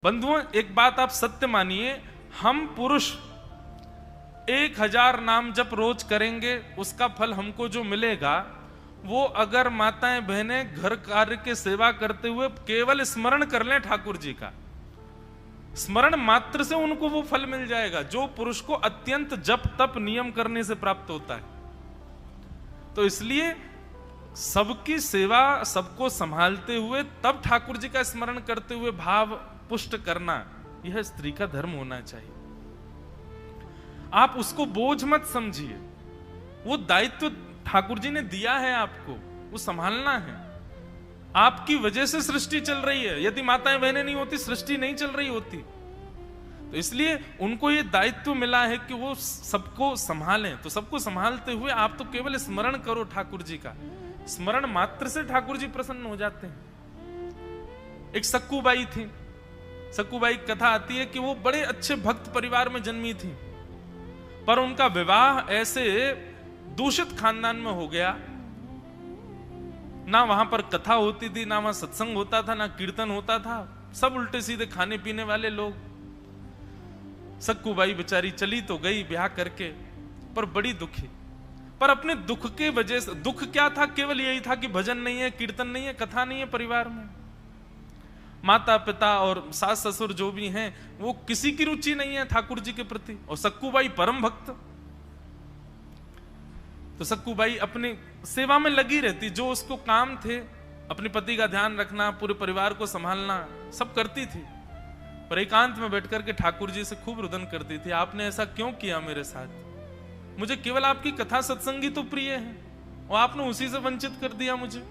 बंधुओं, एक बात आप सत्य मानिए, हम पुरुष 1000 नाम जप रोज करेंगे, उसका फल हमको जो मिलेगा वो अगर माताएं बहनें घर कार्य के सेवा करते हुए केवल स्मरण कर लें ठाकुर जी का, स्मरण मात्र से उनको वो फल मिल जाएगा जो पुरुष को अत्यंत जप तप नियम करने से प्राप्त होता है। तो इसलिए सबकी सेवा, सबको संभालते हुए तब ठाकुर जी का स्मरण करते हुए भाव पुष्ट करना, यह स्त्री का धर्म होना चाहिए। आप उसको बोझ मत समझिए, वो दायित्व ठाकुर जी ने दिया है आपको, वो संभालना है। आपकी वजह से सृष्टि चल रही है, यदि माताएं बहनें नहीं होती सृष्टि नहीं चल रही होती। तो इसलिए उनको ये दायित्व मिला है कि वो सबको संभालें। तो सबको संभालते हुए आप तो केवल स्मरण करो ठाकुर जी का, स्मरण मात्र से ठाकुर जी प्रसन्न हो जाते हैं। एक सक्कूबाई थी, सक्कूबाई की कथा आती है कि वो बड़े अच्छे भक्त परिवार में जन्मी थी, पर उनका विवाह ऐसे दूषित खानदान में हो गया, ना वहां पर कथा होती थी, ना वहां सत्संग होता था, ना कीर्तन होता था, सब उल्टे सीधे खाने पीने वाले लोग। सक्कूबाई बेचारी चली तो गई ब्याह करके, पर बड़ी दुखी। पर अपने दुख के वजह से, दुख क्या था, केवल यही था कि भजन नहीं है, कीर्तन नहीं है, कथा नहीं है परिवार में। माता पिता और सास ससुर जो भी हैं वो किसी की रुचि नहीं है ठाकुर जी के प्रति, और सक्कूबाई परम भक्त। तो सक्कूबाई अपनी सेवा में लगी रहती, जो उसको काम थे, अपने पति का ध्यान रखना, पूरे परिवार को संभालना, सब करती थी। पर एकांत में बैठ करके ठाकुर जी से खूब रुदन करती थी, आपने ऐसा क्यों किया मेरे साथ? मुझे केवल आपकी कथा सत्संगी तो प्रिय है, और आपने उसी से वंचित कर दिया मुझे।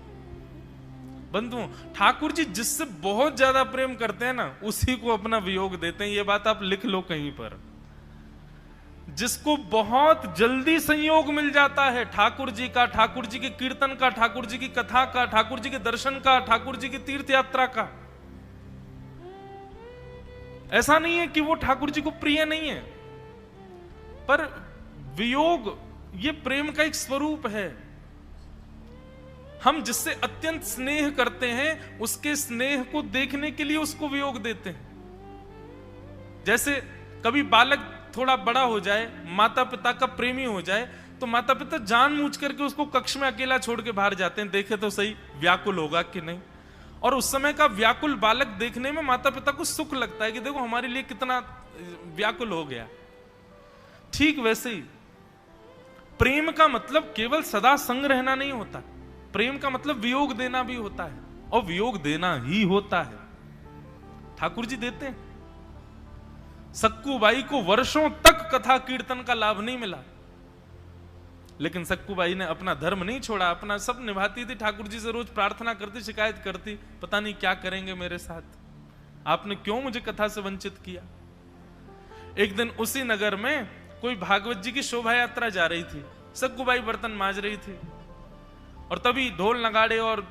बंधुओं, ठाकुर जी जिससे बहुत ज्यादा प्रेम करते हैं ना, उसी को अपना वियोग देते हैं। ये बात आप लिख लो कहीं पर। जिसको बहुत जल्दी संयोग मिल जाता है ठाकुर जी का, ठाकुर जी के कीर्तन का, ठाकुर जी की कथा का, ठाकुर जी के दर्शन का, ठाकुर जी की तीर्थ यात्रा का, ऐसा नहीं है कि वो ठाकुर जी को प्रिय नहीं है, पर वियोग ये प्रेम का एक स्वरूप है। हम जिससे अत्यंत स्नेह करते हैं, उसके स्नेह को देखने के लिए उसको वियोग देते हैं। जैसे कभी बालक थोड़ा बड़ा हो जाए, माता पिता का प्रेमी हो जाए, तो माता पिता जानबूझ करके उसको कक्ष में अकेला छोड़ के बाहर जाते हैं, देखे तो सही व्याकुल होगा कि नहीं। और उस समय का व्याकुल बालक देखने में माता पिता को सुख लगता है कि देखो हमारे लिए कितना व्याकुल हो गया। ठीक वैसे ही प्रेम का मतलब केवल सदा संग रहना नहीं होता, प्रेम का मतलब वियोग देना भी होता है, और वियोग देना ही होता है। ठाकुर जी देते हैं। सक्कूबाई को वर्षों तक कथा कीर्तन का लाभ नहीं मिला, लेकिन सक्कूबाई ने अपना धर्म नहीं छोड़ा, अपना सब निभाती थी। ठाकुर जी से रोज प्रार्थना करती, शिकायत करती, पता नहीं क्या करेंगे मेरे साथ, आपने क्यों मुझे कथा से वंचित किया। एक दिन उसी नगर में कोई भागवत जी की शोभा यात्रा जा रही थी, सक्कूबाई बर्तन मांज रही थी, और तभी ढोल नगाड़े और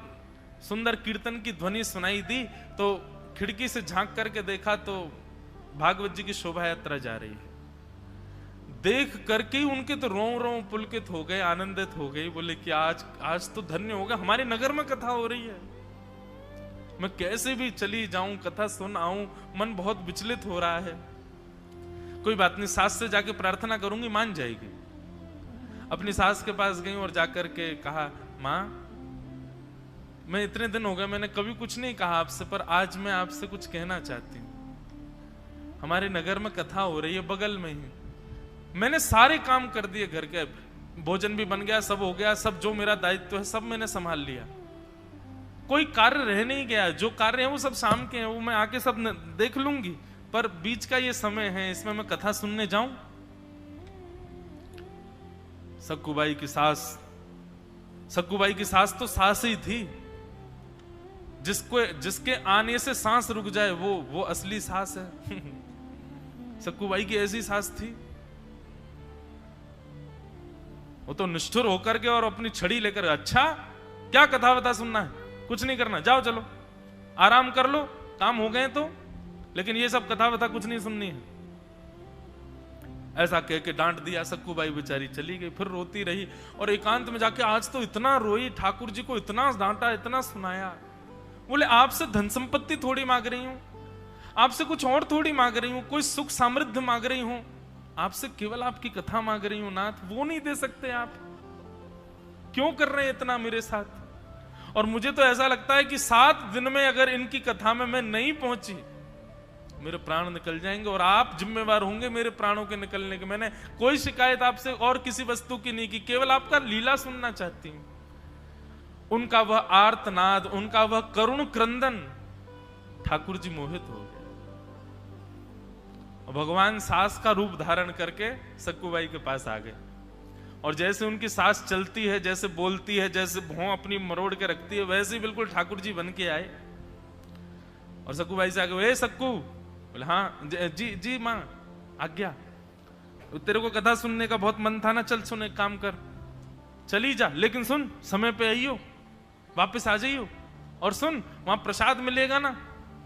सुंदर कीर्तन की ध्वनि सुनाई दी। तो खिड़की से झांक करके देखा तो भागवत जी की शोभा यात्रा जा रही है। देख करके उनके तो रों रों पुलकित हो गए, आनंदित हो गई, बोले कि आज तो धन्य होगा, हमारे नगर में कथा हो रही है, मैं कैसे भी चली जाऊं, कथा सुन आऊं, मन बहुत विचलित हो रहा है। कोई बात नहीं, सास से जाके प्रार्थना करूंगी, मान जाएगी। अपनी सास के पास गई और जाकर के कहा, माँ मैं इतने दिन हो गए, मैंने कभी कुछ नहीं कहा आपसे, पर आज मैं आपसे कुछ कहना चाहती हूँ। हमारे नगर में कथा हो रही है, बगल में ही, मैंने सारे काम कर दिए, घर के भोजन भी बन गया, सब हो गया, सब जो मेरा दायित्व है सब मैंने संभाल लिया, कोई कार्य रह नहीं गया, जो कार्य है वो सब शाम के हैं, वो मैं आके सब देख लूंगी, पर बीच का ये समय है, इसमें मैं कथा सुनने जाऊं? सक्कूबाई की सास तो सास ही थी, जिसके आने से सांस रुक जाए वो असली सास है। सक्कूबाई की ऐसी सास थी, वो तो निष्ठुर होकर के और अपनी छड़ी लेकर, अच्छा क्या कथा वथा सुनना है, कुछ नहीं करना, जाओ चलो आराम कर लो, काम हो गए तो, लेकिन ये सब कथा वथा कुछ नहीं सुननी है। ऐसा कह के डांट दिया, सक्कूबाई बेचारी चली गई, फिर रोती रही, और एकांत में जाके आज तो इतना रोई, ठाकुर जी को इतना डांटा, इतना सुनाया। बोले आपसे धन संपत्ति थोड़ी मांग रही हूं, आपसे कुछ और थोड़ी मांग रही हूं, कोई सुख समृद्धि मांग रही हूं, आपसे केवल आपकी कथा मांग रही हूं नाथ, वो नहीं दे सकते आप? क्यों कर रहे हैं इतना मेरे साथ? और मुझे तो ऐसा लगता है कि 7 दिन में अगर इनकी कथा में मैं नहीं पहुंची, मेरे प्राण निकल जाएंगे और आप जिम्मेवार होंगे मेरे प्राणों के निकलने के। मैंने कोई शिकायत आपसे और किसी वस्तु की नहीं की, केवल आपका लीला सुनना चाहती हूं। उनका वह आर्तनाद, उनका वह करुण क्रंदन, ठाकुर जी मोहित हो गए। भगवान सास का रूप धारण करके सक्कुबाई के पास आ गए, और जैसे उनकी सास चलती है, जैसे बोलती है, जैसे भौं अपनी मरोड़ के रखती है, वैसे ही बिल्कुल ठाकुर जी बन के आए और सक्कुबाई से आगे, ए सक्कू, बोले हाँ जी जी माँ आज्ञा, तेरे को कथा सुनने का बहुत मन था ना, चल सुन एक काम कर, चली जा, लेकिन सुन समय पे आइयो, वापस आ जाइयो, और सुन वहां प्रसाद मिलेगा ना,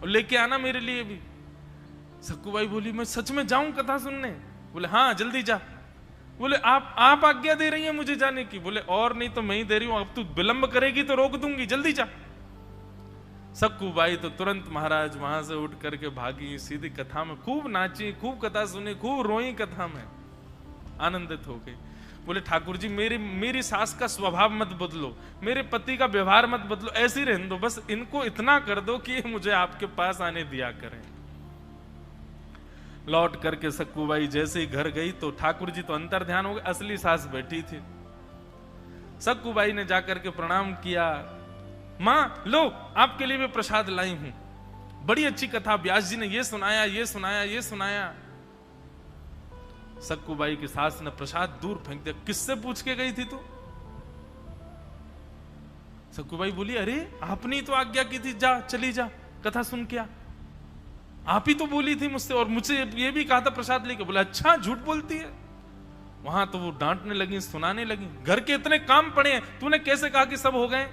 और लेके आना मेरे लिए भी। सक्कुबाई बोली मैं सच में जाऊं कथा सुनने? बोले हाँ जल्दी जा। बोले आप आज्ञा दे रही हैं मुझे जाने की? बोले और नहीं तो मैं ही दे रही हूं, अब तू विलंब करेगी तो रोक दूंगी, जल्दी जा। सक्कुबाई तो तुरंत महाराज वहां से उठ करके भागी, सीधी कथा में खूब नाची, खूब कथा सुनी, खूब रोई, कथा में आनंदित हो गई। बोले ठाकुर जी मेरी सास का स्वभाव मत बदलो, मेरे पति का व्यवहार मत बदलो, ऐसे ही रहने दो, बस इनको इतना कर दो कि मुझे आपके पास आने दिया करें। लौट करके सक्कुबाई जैसे ही घर गई तो ठाकुर जी तो अंतर ध्यान हो गए, असली सास बैठी थी। सक्कुबाई ने जाकर के प्रणाम किया, मां लो आपके लिए भी प्रसाद लाई हूं, बड़ी अच्छी कथा व्यास जी ने ये सुनाया, ये सुनाया, ये सुनाया। सक्कुबाई की सास ने प्रसाद दूर फेंक दिया, किससे पूछ के गई थी तू? सक्कुबाई बोली अरे आपने ही तो आज्ञा की थी, जा चली जा कथा सुन के आ, आप ही तो बोली थी मुझसे, और मुझसे ये भी कहा था प्रसाद लेके। बोला अच्छा झूठ बोलती है। वहां तो वो डांटने लगी, सुनाने लगी, घर के इतने काम पड़े हैं, तूने कैसे कहा कि सब हो गए?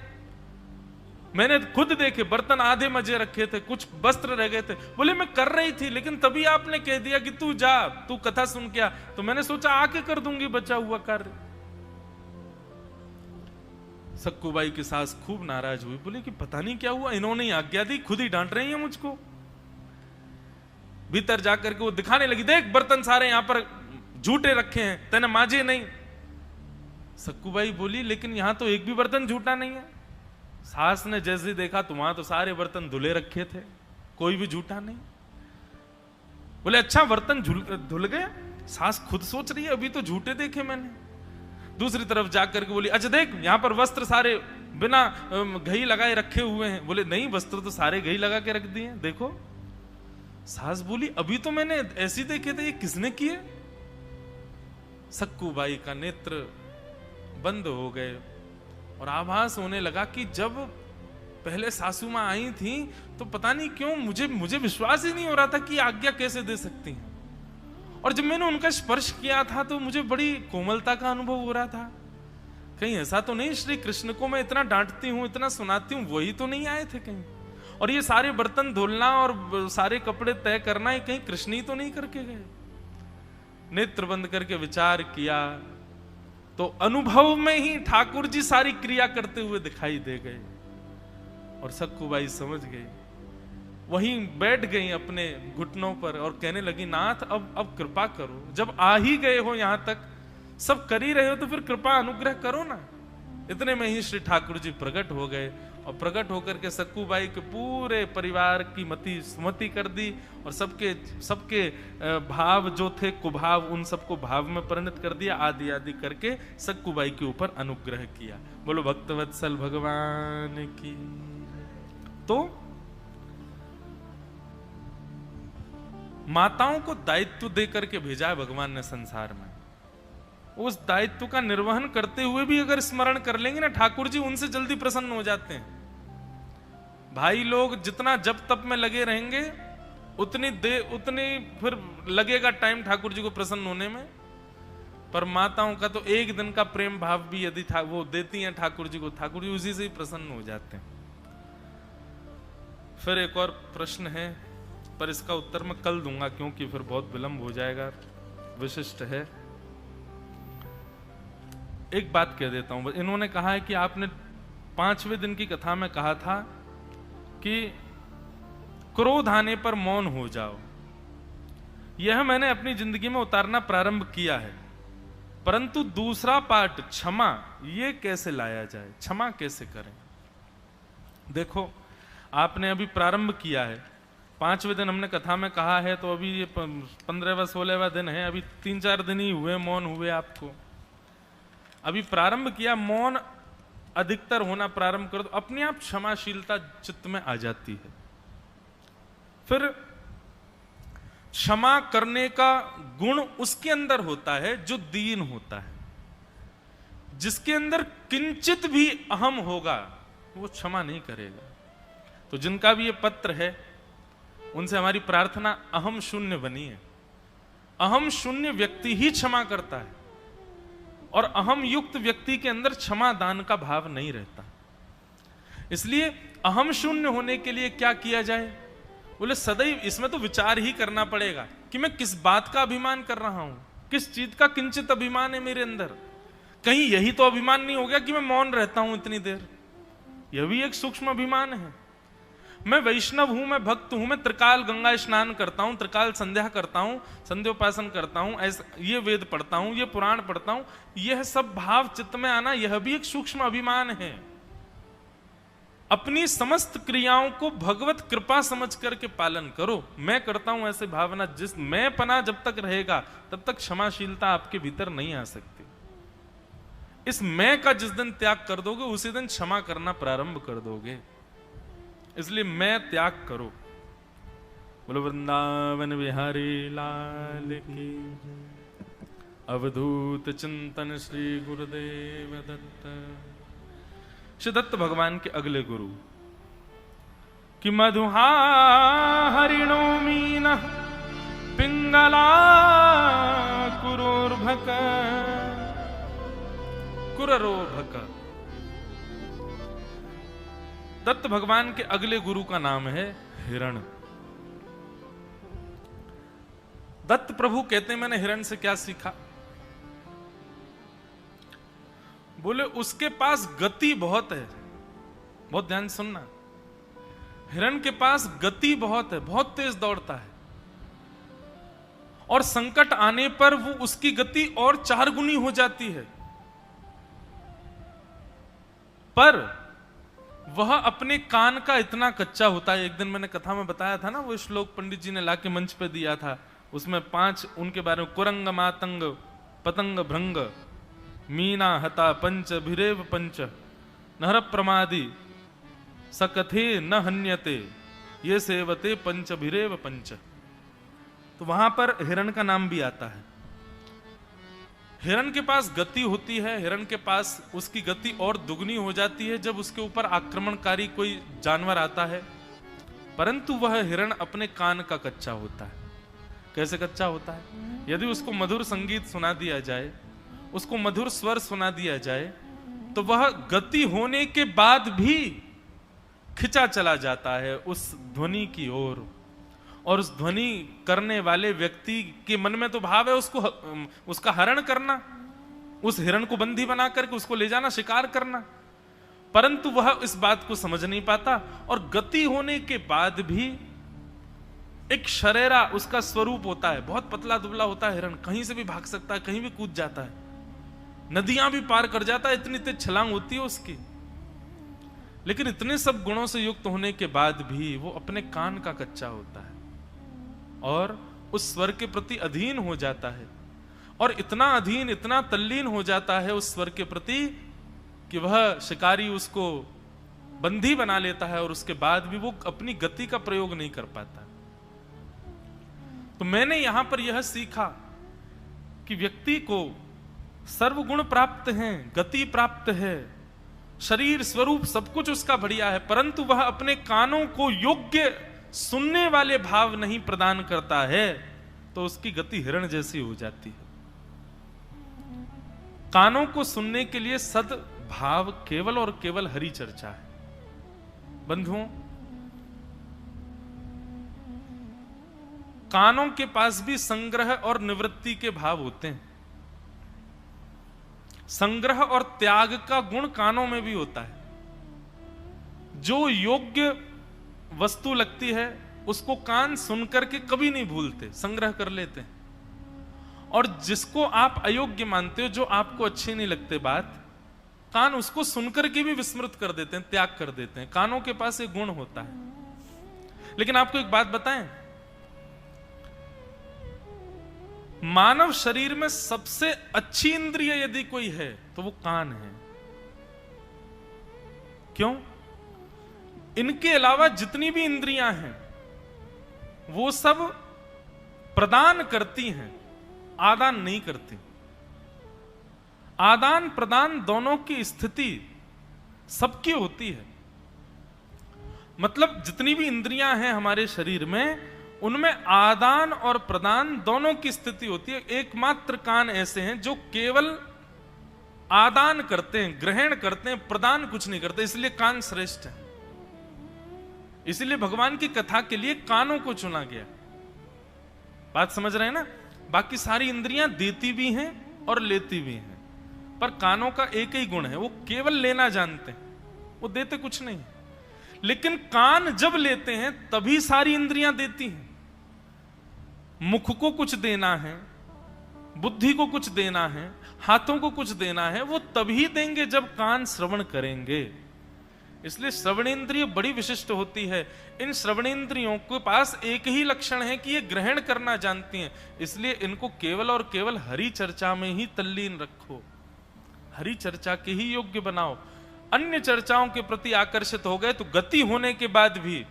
मैंने खुद देखे, बर्तन आधे मजे रखे थे, कुछ वस्त्र रह गए थे। बोले मैं कर रही थी, लेकिन तभी आपने कह दिया कि तू जा, तू कथा सुन के आ, तो मैंने सोचा आके कर दूंगी बचा हुआ कार्य। सक्कुबाई की सास खूब नाराज हुई, बोले कि पता नहीं क्या हुआ, इन्होंने आज्ञा दी, खुद ही डांट रही है मुझको। भीतर जाकर के वो दिखाने लगी, देख बर्तन सारे यहां पर झूठे रखे हैं, तेने माजे नहीं। सक्कुबाई बोली लेकिन यहां तो एक भी बर्तन झूठा नहीं है। सास ने जैसे देखा तो वहां तो सारे बर्तन धुले रखे थे, कोई भी झूठा नहीं। बोले अच्छा बर्तन धुल गए? सास खुद सोच रही है अभी तो झूठे देखे मैंने। दूसरी तरफ जाकर के बोली अच्छा देख यहां पर वस्त्र सारे बिना घी लगाए रखे हुए हैं। बोले नहीं वस्त्र तो सारे घी लगा के रख दिए, देखो। सास बोली अभी तो मैंने ऐसे देखे थे, ये किसने किए? सक्कुबाई का नेत्र बंद हो गए और आभास होने लगा कि जब पहले सासू मां आई थी तो पता नहीं क्यों मुझे विश्वास ही नहीं हो रहा था कि आज्ञा कैसे दे सकती हैं, और जब मैंने उनका स्पर्श किया था तो मुझे बड़ी कोमलता का अनुभव हो रहा था। कहीं ऐसा तो नहीं श्री कृष्ण को मैं इतना डांटती हूं, इतना सुनाती हूं, वही तो नहीं आए थे कहीं? और ये सारे बर्तन धुलना और सारे कपड़े तय करना ये कहीं कृष्ण ही तो नहीं करके गए? नेत्र बंद करके विचार किया तो अनुभव में ही ठाकुर जी सारी क्रिया करते हुए दिखाई दे गए और सक्कुबाई समझ गई। वहीं बैठ गई अपने घुटनों पर और कहने लगी नाथ अब कृपा करो, जब आ ही गए हो यहां तक, सब कर ही रहे हो तो फिर कृपा अनुग्रह करो ना। इतने में ही श्री ठाकुर जी प्रकट हो गए और प्रकट होकर के सक्कुबाई के पूरे परिवार की मति सुमति कर दी और सबके भाव जो थे कुभाव उन सबको भाव में परिणत कर दिया, आदि आदि करके सक्कुबाई के ऊपर अनुग्रह किया। बोलो भक्तवत्सल भगवान की। तो माताओं को दायित्व देकर के भेजा है भगवान ने संसार में, उस दायित्व का निर्वहन करते हुए भी अगर स्मरण कर लेंगे ना ठाकुर जी उनसे जल्दी प्रसन्न हो जाते हैं। भाई लोग जितना जप तप में लगे रहेंगे उतनी फिर लगेगा टाइम ठाकुर जी को प्रसन्न होने में, पर माताओं का तो एक दिन का प्रेम भाव भी यदि वो देती हैं ठाकुर जी को, ठाकुर जी उसी से ही प्रसन्न हो जाते हैं। फिर एक और प्रश्न है पर इसका उत्तर मैं कल दूंगा क्योंकि फिर बहुत विलंब हो जाएगा, विशिष्ट है। एक बात कह देता हूं, इन्होंने कहा है कि आपने 5वें दिन की कथा में कहा था कि क्रोध आने पर मौन हो जाओ। यह मैंने अपनी जिंदगी में उतारना प्रारंभ किया है, परंतु दूसरा पार्ट क्षमा, ये कैसे लाया जाए, क्षमा कैसे करें। देखो, आपने अभी प्रारंभ किया है, 5वें दिन हमने कथा में कहा है, तो अभी ये 15वां 16वां दिन है, अभी 3-4 दिन ही हुए मौन हुए आपको। अभी प्रारंभ किया, मौन अधिकतर होना प्रारंभ कर दो, अपने आप क्षमाशीलता चित्त में आ जाती है। फिर क्षमा करने का गुण उसके अंदर होता है जो दीन होता है। जिसके अंदर किंचित भी अहम होगा वो क्षमा नहीं करेगा। तो जिनका भी ये पत्र है उनसे हमारी प्रार्थना अहम शून्य बनी है। अहम शून्य व्यक्ति ही क्षमा करता है, और अहम युक्त व्यक्ति के अंदर क्षमा दान का भाव नहीं रहता। इसलिए अहम शून्य होने के लिए क्या किया जाए, बोले सदैव इसमें तो विचार ही करना पड़ेगा कि मैं किस बात का अभिमान कर रहा हूं, किस चीज का किंचित अभिमान है मेरे अंदर। कहीं यही तो अभिमान नहीं हो गया कि मैं मौन रहता हूं इतनी देर, यह भी एक सूक्ष्म अभिमान है। मैं वैष्णव हूं, मैं भक्त हूं, मैं त्रिकाल गंगा स्नान करता हूं, त्रिकाल संध्या करता हूं, संध्योपासन करता हूं, ऐसा ये वेद पढ़ता हूं, ये पुराण पढ़ता हूं, यह सब भाव चित्त में आना, यह भी एक सूक्ष्म अभिमान है। अपनी समस्त क्रियाओं को भगवत कृपा समझ करके पालन करो। मैं करता हूं ऐसे भावना, जिस मैं पना जब तक रहेगा तब तक क्षमाशीलता आपके भीतर नहीं आ सकती। इस मैं का जिस दिन त्याग कर दोगे उसी दिन क्षमा करना प्रारंभ कर दोगे। इसलिए मैं त्याग करो। बोलो वृंदावन बिहारी लाल की, अवधूत चिंतन श्री गुरुदेव दत्त। श्री दत्त भगवान के अगले गुरु कि मधुहा हरिणो मीन पिंगला कुरोर्भक कुररोभक। दत्त भगवान के अगले गुरु का नाम है हिरण। दत्त प्रभु कहते हैं मैंने हिरण से क्या सीखा, बोले उसके पास गति बहुत है। बहुत ध्यान सुनना, हिरण के पास गति बहुत है, बहुत तेज दौड़ता है, और संकट आने पर वो उसकी गति और 4 गुनी हो जाती है। पर वह अपने कान का इतना कच्चा होता है। एक दिन मैंने कथा में बताया था ना, वो श्लोक पंडित जी ने लाके मंच पे दिया था, उसमें 5 उनके बारे में, कुरंग मातंग पतंग भृंग मीना हता पंच भिरेव पंच नहर प्रमादी सकथे न हन्यते ये सेवते पंच भिरेव पंच। तो वहां पर हिरण का नाम भी आता है। हिरण के पास गति होती है, हिरण के पास उसकी गति और दुगनी हो जाती है जब उसके ऊपर आक्रमणकारी कोई जानवर आता है। परंतु वह हिरण अपने कान का कच्चा होता है। कैसे कच्चा होता है? यदि उसको मधुर संगीत सुना दिया जाए, उसको मधुर स्वर सुना दिया जाए, तो वह गति होने के बाद भी खिंचा चला जाता है उस ध्वनि की ओर। और उस ध्वनि करने वाले व्यक्ति के मन में तो भाव है उसको उसका हरण करना, उस हिरण को बंदी बना करके उसको ले जाना, शिकार करना। परंतु वह इस बात को समझ नहीं पाता, और गति होने के बाद भी एक शरेरा उसका स्वरूप होता है। बहुत पतला दुबला होता है हिरण, कहीं से भी भाग सकता है, कहीं भी कूद जाता है, नदियां भी पार कर जाता है, इतनी तेज छलांग होती है उसकी। लेकिन इतने सब गुणों से युक्त होने के बाद भी वो अपने कान का कच्चा होता है और उस स्वर के प्रति अधीन हो जाता है, और इतना अधीन, इतना तल्लीन हो जाता है उस स्वर के प्रति कि वह शिकारी उसको बंदी बना लेता है, और उसके बाद भी वो अपनी गति का प्रयोग नहीं कर पाता। तो मैंने यहां पर यह सीखा कि व्यक्ति को सर्वगुण प्राप्त हैं, गति प्राप्त है, शरीर स्वरूप सब कुछ उसका बढ़िया है, परंतु वह अपने कानों को योग्य सुनने वाले भाव नहीं प्रदान करता है, तो उसकी गति हिरण जैसी हो जाती है। कानों को सुनने के लिए सद्भाव केवल और केवल हरि चर्चा है। बंधुओं, कानों के पास भी संग्रह और निवृत्ति के भाव होते हैं। संग्रह और त्याग का गुण कानों में भी होता है। जो योग्य वस्तु लगती है उसको कान सुन करके कभी नहीं भूलते, संग्रह कर लेते हैं। और जिसको आप अयोग्य मानते हो, जो आपको अच्छे नहीं लगते बात, कान उसको सुनकर के भी विस्मृत कर देते हैं, त्याग कर देते हैं। कानों के पास एक गुण होता है। लेकिन आपको एक बात बताएं, मानव शरीर में सबसे अच्छी इंद्रिय यदि कोई है तो वो कान है। क्यों? इनके अलावा जितनी भी इंद्रियां हैं वो सब प्रदान करती हैं, आदान नहीं करती। आदान प्रदान दोनों की स्थिति सबकी होती है। मतलब जितनी भी इंद्रियां हैं हमारे शरीर में, उनमें आदान और प्रदान दोनों की स्थिति होती है। एकमात्र कान ऐसे हैं जो केवल आदान करते हैं, ग्रहण करते हैं, प्रदान कुछ नहीं करते। इसलिए कान श्रेष्ठ है। इसलिए भगवान की कथा के लिए कानों को चुना गया। बात समझ रहे हैं ना? बाकी सारी इंद्रियां देती भी हैं और लेती भी हैं, पर कानों का एक ही गुण है, वो केवल लेना जानते हैं, वो देते कुछ नहीं। लेकिन कान जब लेते हैं तभी सारी इंद्रियां देती हैं। मुख को कुछ देना है, बुद्धि को कुछ देना है, हाथों को कुछ देना है, वो तभी देंगे जब कान श्रवण करेंगे। इसलिए श्रवणेंद्रिय बड़ी विशिष्ट होती है। इन श्रवणेंद्रियों के पास एक ही लक्षण है कि ये ग्रहण करना जानती हैं। इसलिए इनको केवल और केवल हरि चर्चा में ही तल्लीन रखो, हरि चर्चा के ही योग्य बनाओ। अन्य चर्चाओं के प्रति आकर्षित हो गए तो गति होने के बाद भी,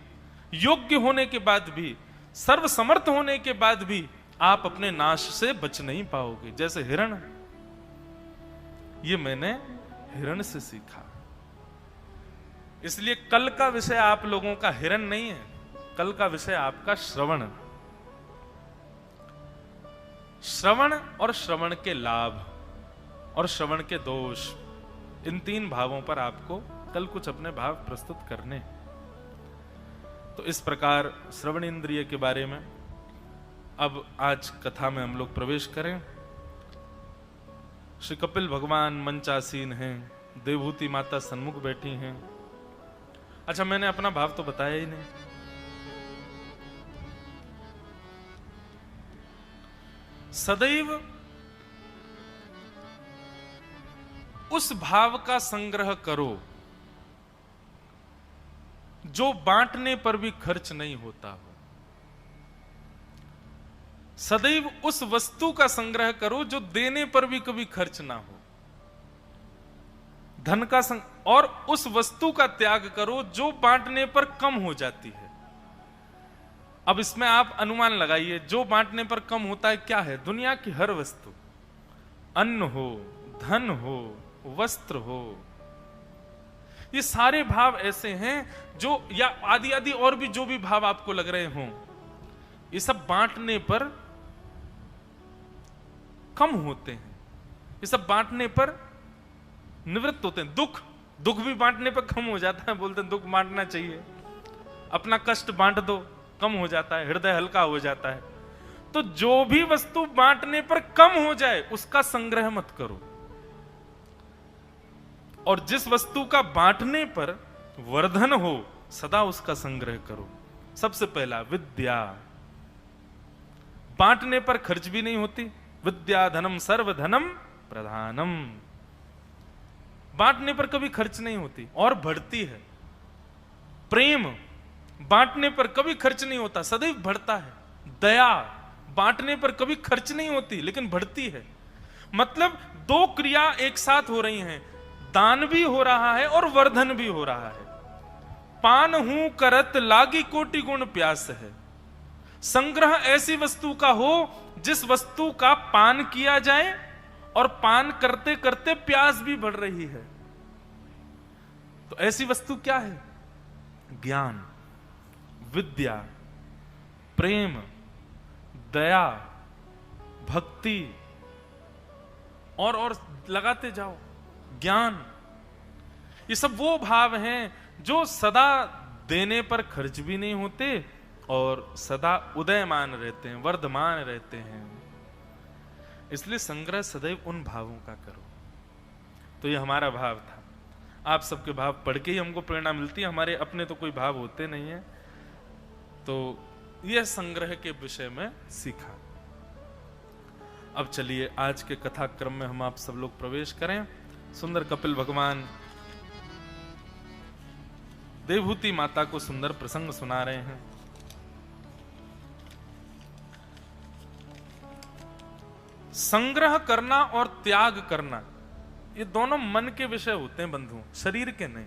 योग्य होने के बाद भी, सर्वसमर्थ होने के बाद भी आप अपने नाश से बच नहीं पाओगे। जैसे हिरण, ये मैंने हिरण से सीखा। इसलिए कल का विषय आप लोगों का हिरण नहीं है, कल का विषय आपका श्रवण। श्रवण और श्रवण के लाभ और श्रवण के दोष, इन तीन भावों पर आपको कल कुछ अपने भाव प्रस्तुत करने। तो इस प्रकार श्रवण इंद्रिय के बारे में अब आज कथा में हम लोग प्रवेश करें। श्री कपिल भगवान मंचासीन हैं, देवहूति माता सन्मुख बैठी हैं। अच्छा, मैंने अपना भाव तो बताया ही नहीं। सदैव उस भाव का संग्रह करो जो बांटने पर भी खर्च नहीं होता हो। सदैव उस वस्तु का संग्रह करो जो देने पर भी कभी खर्च ना हो। धन का और उस वस्तु का त्याग करो जो बांटने पर कम हो जाती है। अब इसमें आप अनुमान लगाइए, जो बांटने पर कम होता है क्या है? दुनिया की हर वस्तु, अन्न हो, धन हो, वस्त्र हो, ये सारे भाव ऐसे हैं जो, या आदि आदि और भी जो भी भाव आपको लग रहे हों, ये सब बांटने पर कम होते हैं, ये सब बांटने पर निवृत्त होते हैं। दुख भी बांटने पर कम हो जाता है। बोलते हैं दुख बांटना चाहिए, अपना कष्ट बांट दो, कम हो जाता है, हृदय हल्का हो जाता है। तो जो भी वस्तु बांटने पर कम हो जाए उसका संग्रह मत करो, और जिस वस्तु का बांटने पर वर्धन हो सदा उसका संग्रह करो। सबसे पहला विद्या, बांटने पर खर्च भी नहीं होती। विद्या धनम सर्वधनम प्रधानम, बांटने पर कभी खर्च नहीं होती और बढ़ती है। प्रेम, बांटने पर कभी खर्च नहीं होता, सदैव बढ़ता है। दया, बांटने पर कभी खर्च नहीं होती लेकिन बढ़ती है। मतलब दो क्रिया एक साथ हो रही हैं, दान भी हो रहा है और वर्धन भी हो रहा है। पान हूं करत लागी कोटि गुण प्यास है। संग्रह ऐसी वस्तु का हो जिस वस्तु का पान किया जाए और पान करते करते प्यास भी बढ़ रही है। तो ऐसी वस्तु क्या है? ज्ञान, विद्या, प्रेम, दया, भक्ति, और लगाते जाओ, ज्ञान। ये सब वो भाव हैं जो सदा देने पर खर्च भी नहीं होते और सदा उदयमान रहते हैं, वर्धमान रहते हैं। इसलिए संग्रह सदैव उन भावों का करो। तो ये हमारा भाव था। आप सबके भाव पढ़ के ही हमको प्रेरणा मिलती है, हमारे अपने तो कोई भाव होते नहीं है। तो यह संग्रह के विषय में सीखा। अब चलिए आज के कथाक्रम में हम आप सब लोग प्रवेश करें। सुंदर कपिल भगवान देवहूति माता को सुंदर प्रसंग सुना रहे हैं। संग्रह करना और त्याग करना ये दोनों मन के विषय होते हैं बंधु, शरीर के नहीं।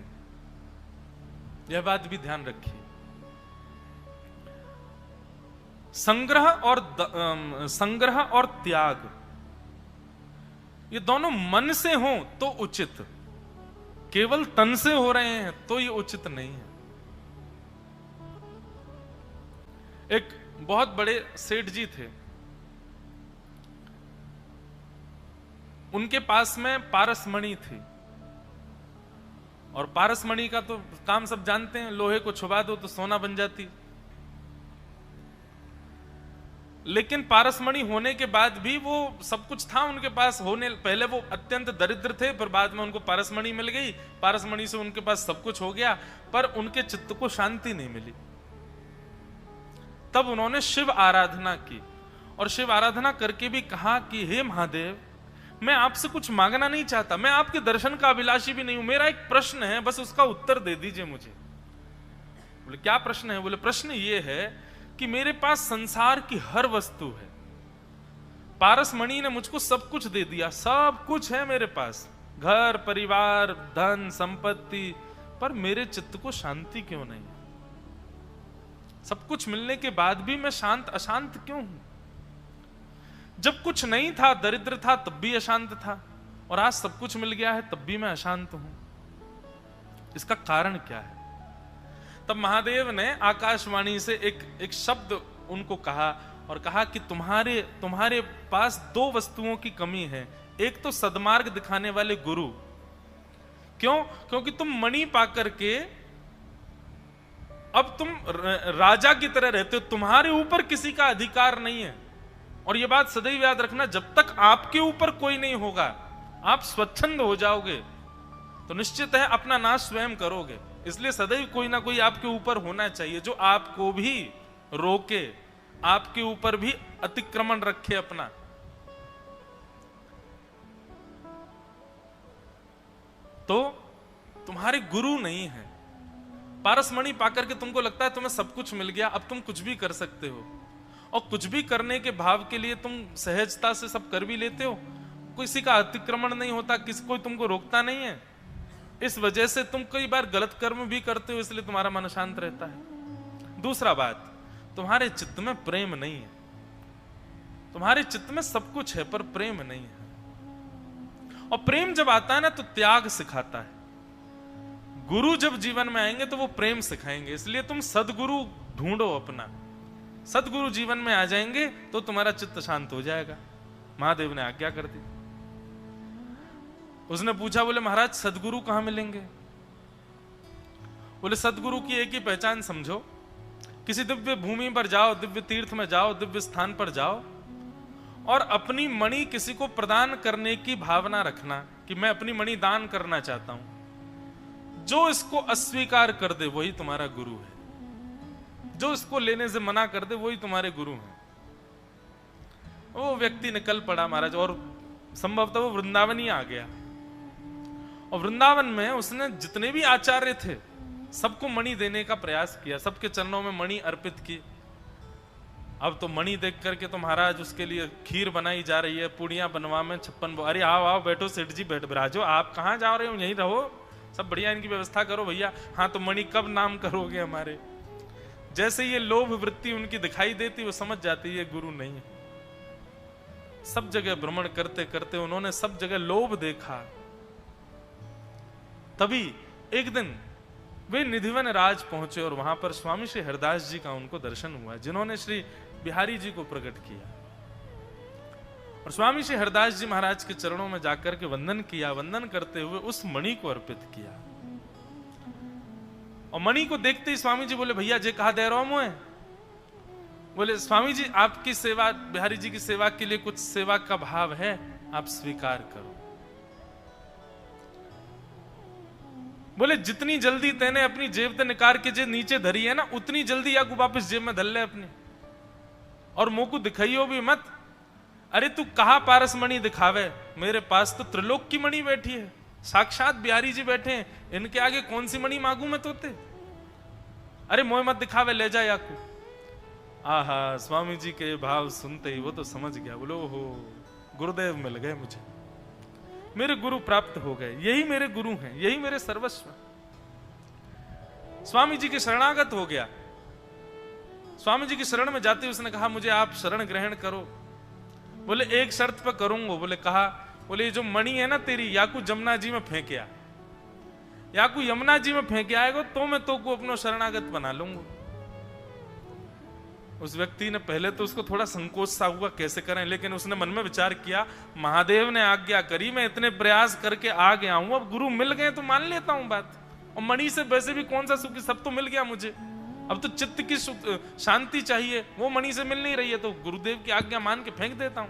यह बात भी ध्यान रखिए। संग्रह और त्याग ये दोनों मन से हो तो उचित, केवल तन से हो रहे हैं तो ये उचित नहीं है। एक बहुत बड़े सेठ जी थे, उनके पास में पारसमणि थी, और पारसमणि का तो काम सब जानते हैं, लोहे को छुपा दो तो सोना बन जाती। लेकिन पारसमणि होने के बाद भी वो सब कुछ था उनके पास, होने पहले वो अत्यंत दरिद्र थे, पर बाद में उनको पारसमणि मिल गई, पारसमणि से उनके पास सब कुछ हो गया, पर उनके चित्त को शांति नहीं मिली। तब उन्होंने शिव आराधना की, और शिव आराधना करके भी कहा कि हे महादेव, मैं आपसे कुछ मांगना नहीं चाहता, मैं आपके दर्शन का अभिलाषी भी नहीं हूं, मेरा एक प्रश्न है, बस उसका उत्तर दे दीजिए मुझे। बोले क्या प्रश्न है? बोले प्रश्न ये है कि मेरे पास संसार की हर वस्तु है, पारसमणि ने मुझको सब कुछ दे दिया, सब कुछ है मेरे पास, घर परिवार धन संपत्ति, पर मेरे चित्त को शांति क्यों नहीं? सब कुछ मिलने के बाद भी मैं शांत अशांत क्यों हूं? जब कुछ नहीं था, दरिद्र था, तब भी अशांत था, और आज सब कुछ मिल गया है तब भी मैं अशांत हूं। इसका कारण क्या है? तब महादेव ने आकाशवाणी से एक शब्द उनको कहा, और कहा कि तुम्हारे पास दो वस्तुओं की कमी है। एक तो सद्मार्ग दिखाने वाले गुरु। क्यों? क्योंकि तुम मणि पाकर के अब तुम राजा की तरह रहते हो, तुम्हारे ऊपर किसी का अधिकार नहीं है। और यह बात सदैव याद रखना, जब तक आपके ऊपर कोई नहीं होगा, आप स्वच्छंद हो जाओगे तो निश्चित है अपना नाश स्वयं करोगे। इसलिए सदैव कोई ना कोई आपके ऊपर होना चाहिए जो आपको भी रोके, आपके ऊपर भी अतिक्रमण रखे अपना। तो तुम्हारे गुरु नहीं है। पारसमणि पाकर के तुमको लगता है तुम्हें सब कुछ मिल गया, अब तुम कुछ भी कर सकते हो, और कुछ भी करने के भाव के लिए तुम सहजता से सब कर भी लेते हो, किसी का अतिक्रमण नहीं होता, कोई तुमको रोकता नहीं है। इस वजह से तुम कई बार गलत कर्म भी करते हो, इसलिए तुम्हारा मन शांत रहता है। दूसरा बात, तुम्हारे चित्त में प्रेम नहीं है। तुम्हारे चित्त में सब कुछ है पर प्रेम नहीं है, और प्रेम जब आता है ना तो त्याग सिखाता है। गुरु जब जीवन में आएंगे तो वो प्रेम सिखाएंगे, इसलिए तुम सदगुरु ढूंढो अपना। सदगुरु जीवन में आ जाएंगे तो तुम्हारा चित्त शांत हो जाएगा। महादेव ने आज्ञा कर दी। उसने पूछा, बोले महाराज सदगुरु कहां मिलेंगे? बोले सदगुरु की एक ही पहचान समझो, किसी दिव्य भूमि पर जाओ, दिव्य तीर्थ में जाओ, दिव्य स्थान पर जाओ, और अपनी मणि किसी को प्रदान करने की भावना रखना कि मैं अपनी मणि दान करना चाहता हूं। जो इसको अस्वीकार कर दे वही तुम्हारा गुरु है, जो इसको लेने से मना कर दे वही तुम्हारे गुरु हैं। वो व्यक्ति निकल पड़ा महाराज, और संभवतः वो वृंदावन ही आ गया, और वृंदावन में उसने जितने भी आचार्य थे सबको मणि देने का प्रयास किया, सबके चरणों में मणि अर्पित की। अब तो मणि देख करके तो महाराज उसके लिए खीर बनाई जा रही है, पूड़ियां बनवा में 56। अरे आओ आओ बैठो सेठ जी, बैठ बिराजो, आप कहाँ जा रहे हो, यहीं रहो, सब बढ़िया इनकी व्यवस्था करो भैया। हाँ तो मणि कब नाम करोगे हमारे? जैसे ये लोभ वृत्ति उनकी दिखाई देती, वो समझ जाती है गुरु नहीं है। सब जगह भ्रमण करते करते उन्होंने सब जगह लोभ देखा। तभी एक दिन वे निधिवन राज पहुंचे, और वहां पर स्वामी श्री हरदास जी का उनको दर्शन हुआ, जिन्होंने श्री बिहारी जी को प्रकट किया। और स्वामी श्री हरदास जी महाराज के चरणों में जाकर के वंदन किया। वंदन करते हुए उस मणि को अर्पित किया, और मणि को देखते ही स्वामी जी बोले, भैया जे कहा दे रहा हूं मैं। बोले स्वामी जी आपकी सेवा, बिहारी जी की सेवा के लिए कुछ सेवा का भाव है, आप स्वीकार करो। बोले जितनी जल्दी तेने अपनी जेब से निकाल के जे नीचे धरी है ना, उतनी जल्दी या वापस जेब में धर ले अपनी। और मुंह को दिखाइयो भी मत। अरे तू कहा पारस मणि दिखावे, मेरे पास तो त्रिलोक की मणि बैठी है, साक्षात बिहारी जी बैठे हैं, इनके आगे कौन सी मणि मांगू मैं तोते? अरे मोह मत दिखावे, ले जा याकू। आहा, स्वामी जी के भाव सुनते ही वो तो समझ गया, बोलो हो गुरुदेव मिल गए मुझे, मेरे गुरु प्राप्त हो गए, यही मेरे गुरु हैं, यही मेरे सर्वस्व। स्वामी जी के शरणागत हो गया। स्वामी जी की शरण में जाते उसने कहा मुझे आप शरण ग्रहण करो। बोले एक शर्त पर करूंगा। बोले कहा? बोले ये जो मणि है ना तेरी, याकू जमुना जी में फेंके आ, याकू यमुना जी में फेंके आएगा तो मैं तो को अपना शरणागत बना लूंगा। उस व्यक्ति ने पहले तो उसको थोड़ा संकोच सा हुआ कैसे करें, लेकिन उसने मन में विचार किया महादेव ने आज्ञा करी, मैं इतने प्रयास करके आ गया हूं, अब गुरु मिल गए तो मान लेता हूं बात, और मणि से वैसे भी कौन सा सुख, सब तो मिल गया मुझे, अब तो चित्त की शांति चाहिए, वो मणि से मिल नहीं रही है, तो गुरुदेव की आज्ञा मान के फेंक देता हूं।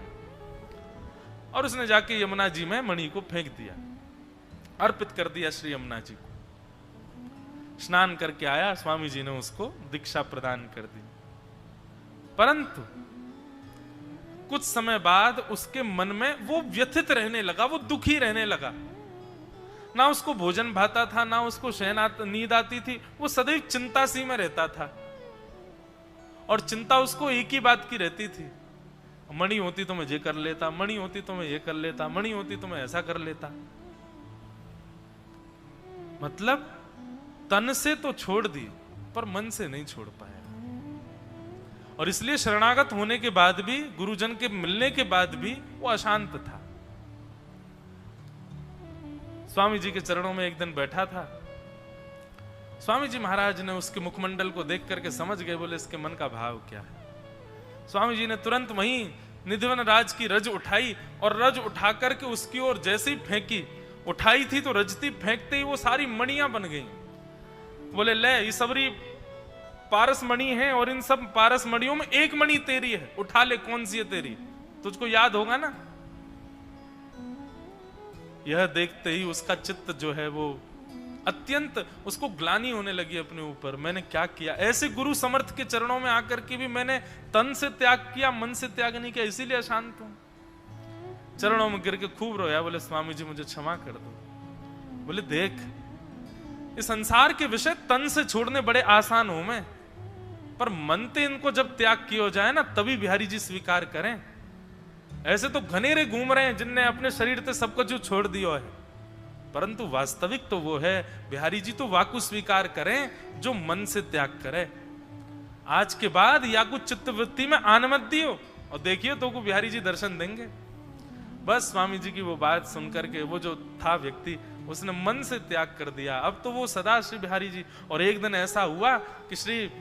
और उसने जाके यमुना जी में मणि को फेंक दिया, अर्पित कर दिया श्री यमुना जी को। स्नान करके आया, स्वामी जी ने उसको दीक्षा प्रदान कर दी। परंतु कुछ समय बाद उसके मन में वो व्यथित रहने लगा, वो दुखी रहने लगा, ना उसको भोजन भाता था, ना उसको नींद आती थी, वो सदैव चिंता सी में रहता था, और चिंता उसको एक ही बात की रहती थी, मणि होती तो मैं ये कर लेता, मणि होती तो मैं ये कर लेता, मणि होती तो मैं ऐसा कर लेता। मतलब तन से तो छोड़ दी पर मन से नहीं छोड़ पाया, और इसलिए शरणागत होने के बाद भी, गुरुजन के मिलने के बाद भी वो अशांत था। स्वामी जी के चरणों में एक दिन बैठा था, स्वामी जी महाराज ने उसके मुखमंडल को देख करके समझ गए, बोले इसके मन का भाव क्या है। स्वामी जी ने तुरंत वहीं निधिवन राज की रज उठाई, और रज उठा करके उसकी ओर जैसे ही फेंकी, उठाई थी तो रजती, फेंकते ही वो सारी मणियां बन गई। बोले ले, ये सबरी पारस मणि है, और इन सब पारस मणियों में एक मणि तेरी है, उठा ले, कौन सी है तेरी, तुझको याद होगा ना। यह देखते ही उसका चित्त जो है वो अत्यंत, उसको ग्लानि होने लगी अपने ऊपर, मैंने क्या किया, ऐसे गुरु समर्थ के चरणों में आकर के भी मैंने तन से त्याग किया, मन से त्याग नहीं किया, इसीलिए अशांत हूं। चरणों में गिर के खूब रोया, बोले स्वामी जी मुझे क्षमा कर दो। बोले देख, इस संसार के विषय तन से छोड़ने बड़े आसान हो मैं, पर मन से इनको जब त्याग किया जाए ना, तभी बिहारी जी स्वीकार करें। ऐसे तो घनेरे घूम रहे हैं जिनने अपने शरीर से सब कुछ छोड़ दिया है, परंतु वास्तविक तो वो है, बिहारी जी तो वाकु स्वीकार करें जो मन से त्याग करे। आज के बाद या कुछ चित्तवृत्ति में आन मत दियो, और देखिए तो को बिहारी जी दर्शन देंगे। बस स्वामी जी की वो बात सुनकर के वो जो था व्यक्ति, उसने मन से त्याग कर दिया। अब तो वो सदा श्री बिहारी जी, और एक दिन ऐसा हुआ कि श्री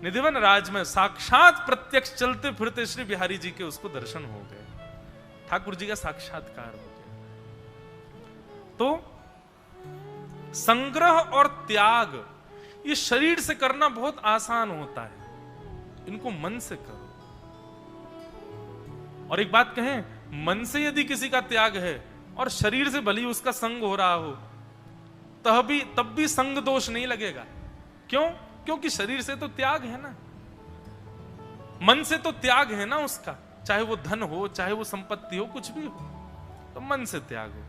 निधिवन राज में साक्षात प्रत्यक्ष चलते फिरते श्री बिहारी जी के उसको दर्शन हो गए, ठाकुर जी का साक्षात्कार हो गया। तो संग्रह और त्याग ये शरीर से करना बहुत आसान होता है, इनको मन से करो। और एक बात कहें, मन से यदि किसी का त्याग है और शरीर से भली उसका संग हो रहा हो, तब भी संग दोष नहीं लगेगा। क्यों? क्योंकि शरीर से तो त्याग है ना, मन से तो त्याग है ना उसका, चाहे वो धन हो, चाहे वो संपत्ति हो, कुछ भी हो, तो मन से त्याग हो।